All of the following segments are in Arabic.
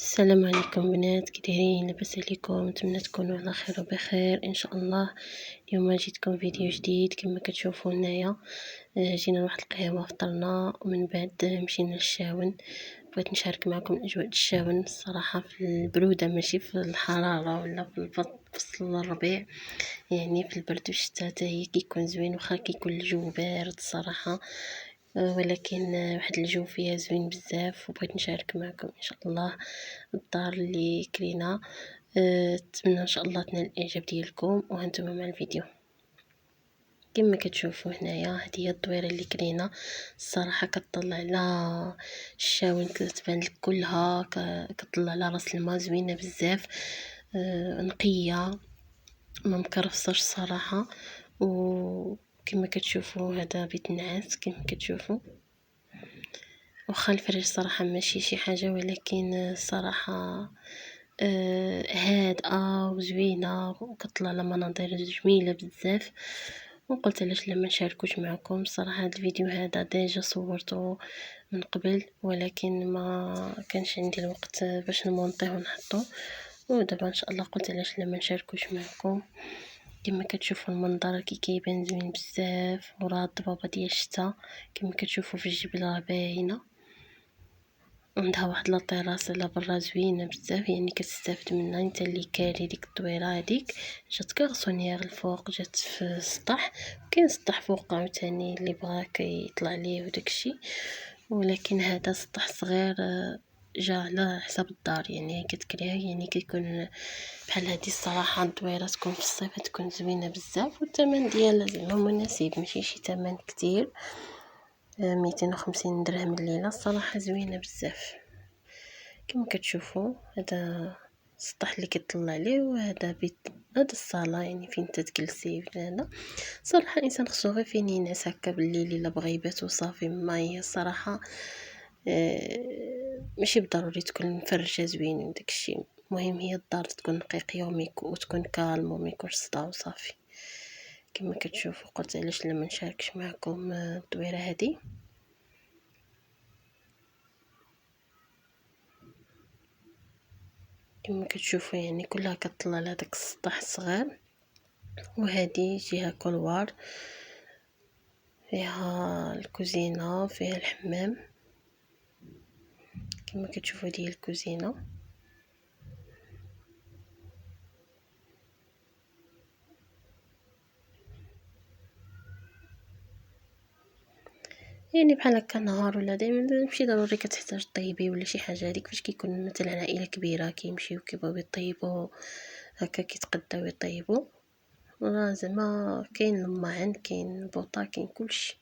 السلام عليكم بنات، كي دايرين؟ لاباس عليكم؟ نتمنى تكونوا على خير وبخير ان شاء الله. اليوم جيتكم فيديو جديد كما كتشوفوا هنايا. جينا لواحد القهوه فطرنا ومن بعد مشينا للشاون. بغيت نشارك معكم اجواء الشاون الصراحه في البروده، ماشي في الحراره ولا في فصل الربيع، يعني في البرد والشتاء حتى هي كيكون زوين، واخا كيكون الجو بارد الصراحه. ولكن واحد الجو فيها زوين بزاف، وبغيت نشارك معكم ان شاء الله الدار اللي كلينا. نتمنى ان شاء الله تنال الاعجاب ديالكم، وهانتوما مع الفيديو. كما كتشوفوا هنايا هذه هي الدويره اللي كلينا. الصراحه كتطلع على الشاون، كتبان لك كلها كتطلع على راس الماء، زوينه بزاف. نقيه، ما مكرفصاش الصراحه. وكما كتشوفوا هذا بيت النعاس كما كتشوفوا. واخا الفريج صراحه ماشي شي حاجه، ولكن صراحه هادئه وزوينه وكتطلع على مناظر جميله بزاف. وقلت علاش لما نشاركوش معكم. صراحه هذا الفيديو هذا ديجا صورته من قبل، ولكن ما كانش عندي الوقت باش نمونطيه ونحطه. ودابا ان شاء الله قلت علاش لما نشاركوش معكم. كما كتشوفوا المنظر كيبان زوين بزاف، وراه الضبابه ديال الشتا كما كتشوفوا في الجبل راه باينه. عندها واحد لاطيراس على برا زوينه بزاف، يعني كتستافد منها انت اللي كاري ديك الدويره هذيك. جات كارسونيير الفوق، جات في السطح، كاين سطح فوق عاوتاني اللي بغا كيطلع ليه وداكشي. ولكن هذا سطح صغير جا على حساب الدار، يعني كتكريها يعني كيكون بحال هادي. الصراحه الدويره تكون في الصيف تكون زوينه بزاف، والثمن ديالها زعما مناسب، ماشي شي ثمن كتير. 250 درهم الليله. الصراحه زوينه بزاف. كما كتشوفوا هذا السطح اللي كيطلع عليه، وهذا بيت، هذا الصاله يعني فين تتجلسي هنا. صراحه الانسان خصو غير فين ينعس هكا بالليل الا بغى يبات وصافي. ما هي الصراحه ماشي بالضروري تكون مفرشه زوين وداكشي. المهم هي الدار تكون نقيقيه وتكون كالم وما يكونش صداع وصافي. كما كتشوفوا قلت علاش لما نشاركش معكم الدويره هذه. كما كتشوفوا يعني كلها كتطلع على داك السطح الصغير. وهذه جهه كولوار، فيها الكوزينه، فيها الحمام. كما كتشوفوا ديال الكوزينه. يعني بحال هكا نهار ولا دائما ماشي ضروري كتحتاج طيبي ولا شي حاجه. هذيك فاش كيكون مثلا عائله كبيره كيمشيو كيبغيو يطيبوا هكا، كيتقداو يطيبوا. راه زعما كاين الماعن، كاين البوطه، كاين كلشي.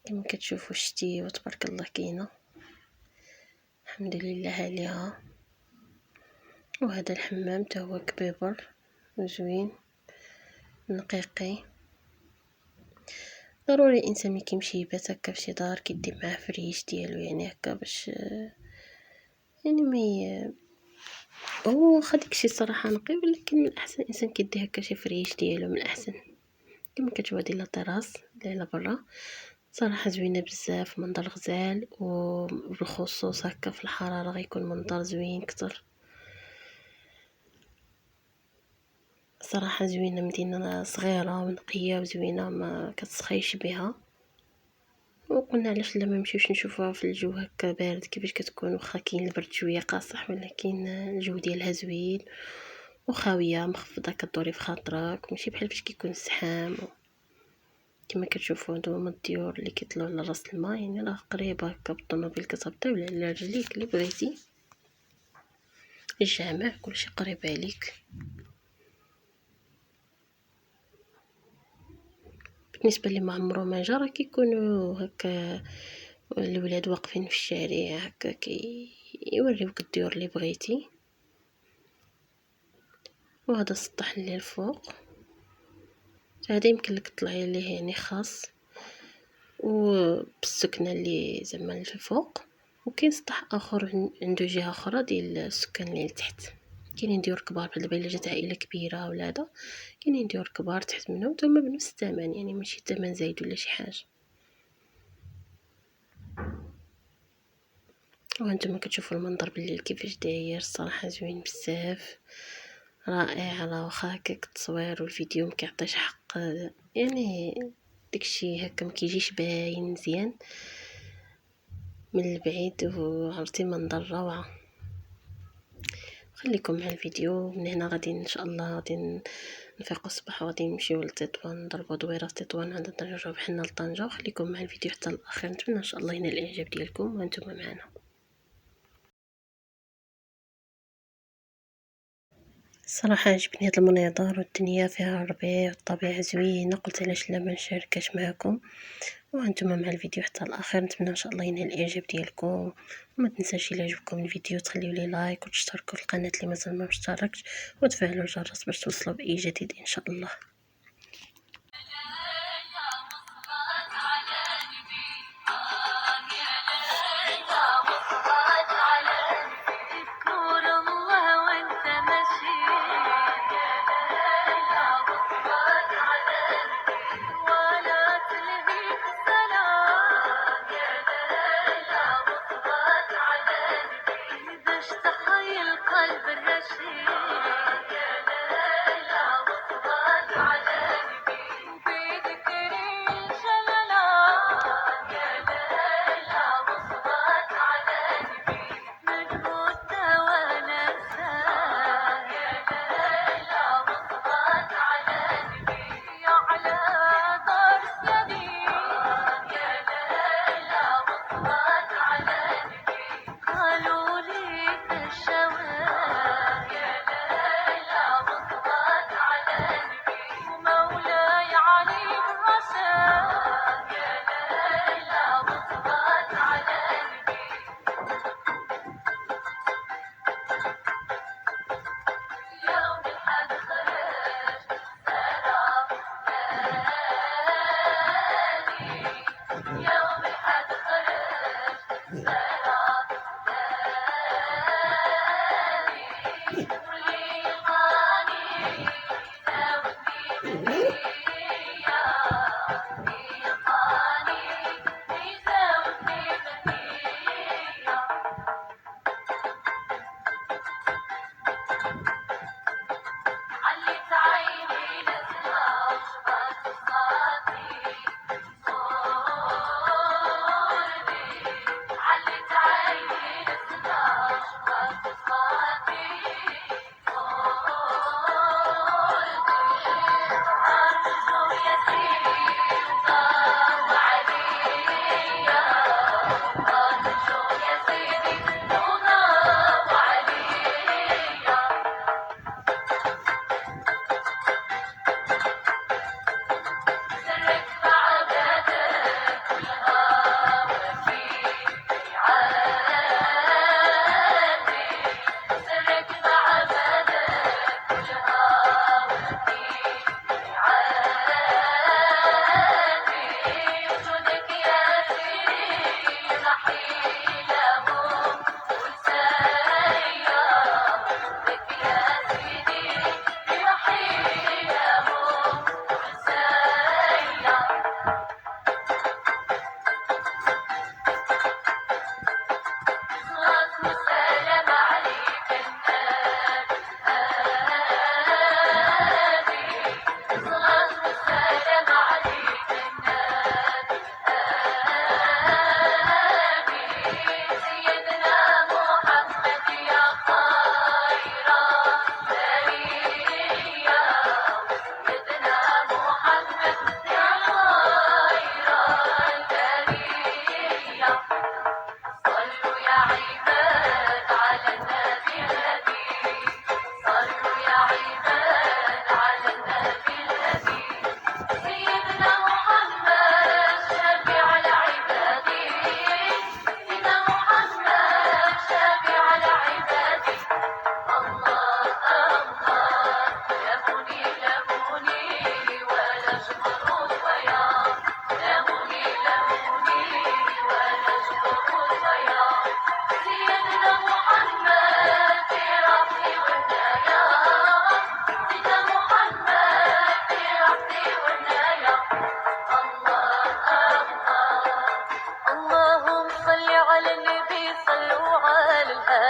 كما كتشوفوا شتي وتبارك الله كاينه، الحمد لله عليها. وهذا الحمام تا هو كبيبر وزوين نقيقي. ضروري الانسان ملي كيمشي يبات هكا فشي دار كيدي معاه فريش ديالو، يعني هكا باش يعني مي هو واخا داكشي صراحه نقي، ولكن من الاحسن الانسان كيدي هكا شي فريش ديالو من الاحسن. كما كتشوفوا هذه لاطيراس اللي على برا، صراحه زوينه بزاف، منظر غزال، وبالخصوص هكا في الحراره غيكون منظر زوين كتر. صراحه زوينه، مدينه صغيره ونقيه وزوينه ما كتسخيش بها. وقلنا علاش لا ما نمشيوش نشوفوها في الجو هكا بارد كيفاش كتكون، واخا كاين البرد شويه قاصح، ولكن الجو ديالها زوين وخاويه مخفضه، كدوري في خاطرك، ماشي بحال فاش كيكون الزحام. كما كتشوفوا هادو هما الديور اللي كيطلعوا على راس الماء، يعني راه قريبه هكا بالطوموبيل كتهبطي ولا على رجليك اللي بغيتي. الجامع كلشي قريب عليك. بالنسبه اللي ما عمرو ما جا، راه كيكونوا هكا الولاد واقفين في الشارع هكا يوريوك الديور اللي بغيتي. وهذا السطح اللي الفوق هذا يمكن لك تطلعي عليه يعني خاص، وبالسكنه اللي زعما الفوق. وكاين سطح اخر عنده جهه اخرى ديال السكان اللي تحت. كاينين ديور كبار بحال دابا الا جات عائله كبيره ولا هذا، كاينين ديور كبار تحت منهم تما بنفس الثمن، يعني ماشي ثمن زايد ولا شي حاجه. وهانتوما كتشوفوا المنظر بالليل كيفاش داير، الصراحه زوين بزاف، رائع. على واخا هكاك التصوير والفيديو مكيعطيش حق يعني داكشي هكا مكيجيش باين مزيان من البعيد، وعرفتي منظر روعه. خليكم مع الفيديو. من هنا غادي ان شاء الله غادي نفيقوا الصباح وغادي نمشيو لتطوان، نضربوا دويره في تطوان عاد نرجعوا بحالنا لطنجة. وخليكم مع الفيديو حتى الاخر، نتمنى ان شاء الله ينال الاعجاب ديالكم وانتم معنا. الصراحه عجبني هذا المنظر، والدنيا فيها الربيع والطبيعه زوينه، قلت علاش لا ما نشاركهاش معكم وانتم مع الفيديو حتى الاخر. نتمنى ان شاء الله ينال الاعجاب ديالكم، وما تنساش الا عجبكم الفيديو تخليو لي لايك وتشتركوا في القناه اللي مازال ما مشتركش، وتفعلوا الجرس باش توصلوا باي جديد ان شاء الله. القلب الرشيد يا ليلى وصبات على قلبي وبذكري الجلالات يا ليلى وصبات على قلبي من مدة وانا انساك يا ليلى وصبات على قلبي يا على دار سنين يا ليلى وصبات على قلبي قالوا لي الشواق يا ليلى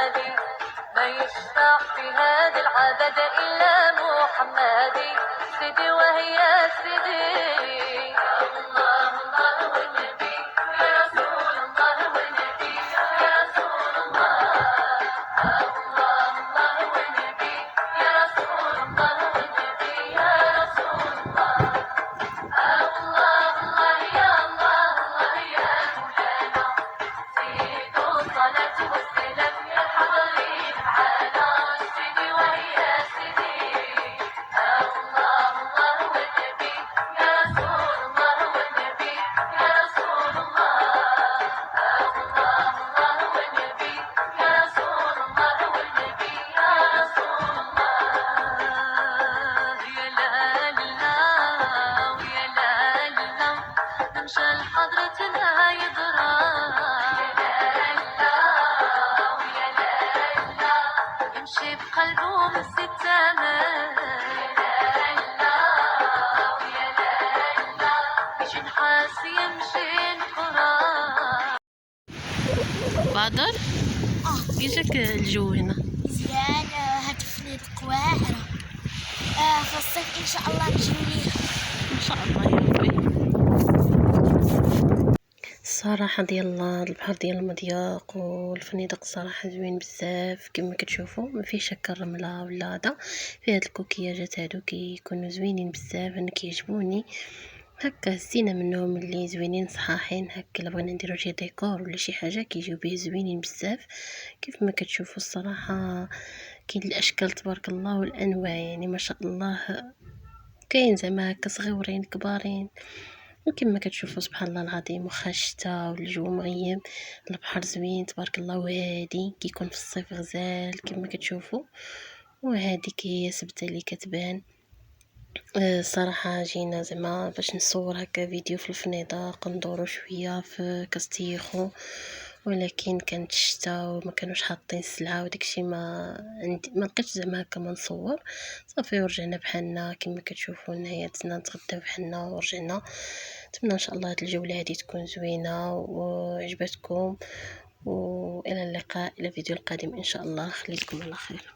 هادي، ما يشفع في هذا العبد إلا محمدي، سيدي وهي سيدي. الله الله والنبي يا رسول الله، والنبي يا رسول الله. الله الله والنبي يا رسول الله، والنبي يا رسول الله. الله الله يا الله الله يا مولانا، زيد الصلاة والسلام يا حاضرين معانا، سيدي وهي سيدي. الله الله والنبي يا رسول الله، والنبي يا رسول الله. الله الله والنبي يا رسول الله، والنبي يا رسول الله. يا لا الله ويا لا الله، نمشى لحضرتنا يضرب. يا لا الله ويا لا الله، يمشي بقلبه مس التمام. يا لا الله ويا لا الله، يجي نحاس يمشي نقرا. بدر كيفك الجو هنا؟ مزيان. هاد الفنادق واعرة. في الصيف ان شاء الله نجيو ليها. ان شاء الله يا ربي. الصراحه ديال البحر ديال المضيق والفنادق الصراحه زوين بزاف كما كتشوفوا، ما فيهش هكا الرمله ولا هذا، فيه هاد الكوكياجات هادو كيكونوا زوينين بزاف، انا كيعجبوني هكا، هزينا منهم اللي زوينين صحاحين هكا. الا بغينا نديرو شي ديكور ولا شي حاجه كيجيو به زوينين بزاف كيف ما كتشوفوا. الصراحه كاين الاشكال تبارك الله والانواع، يعني ما شاء الله، كاين زعما هكا صغيورين كبارين، وكما كتشوفوا سبحان الله العظيم. واخا الشتا والجو مغيم، البحر زوين تبارك الله وهادي، كيكون في الصيف غزال كما كتشوفوا. وهذيك هي سبته اللي كتبان. الصراحه جينا زعما باش نصور هكا فيديو في الفنادق، ندورو شويه في كاستيخو، ولكن كانت الشتا وما كانوش حاطين السلعه وداكشي، ما لقيتش زعما هكا ما نصور. صافي ورجعنا بحالنا كما كتشوفوا هنايا، تسنا نتغداو بحالنا ورجعنا. نتمنى ان شاء الله هاد الجوله هذه تكون زوينه وعجبتكم، والى اللقاء الى الفيديو القادم ان شاء الله. خليكم على خير.